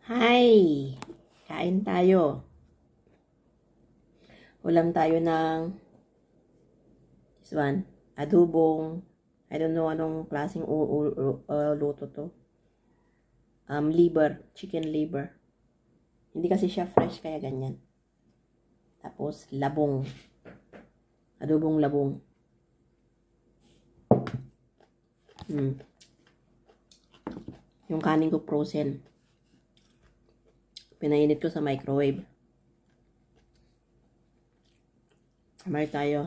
Hi! Kain tayo. Ulam tayo ng this one, adobong, I don't know anong klaseng luto to. Liver, chicken liver. Hindi kasi siya fresh kaya ganyan. Tapos labong. Adobong labong. Yung kanin ko frozen. Pinainit ko sa microwave. Kamay tayo.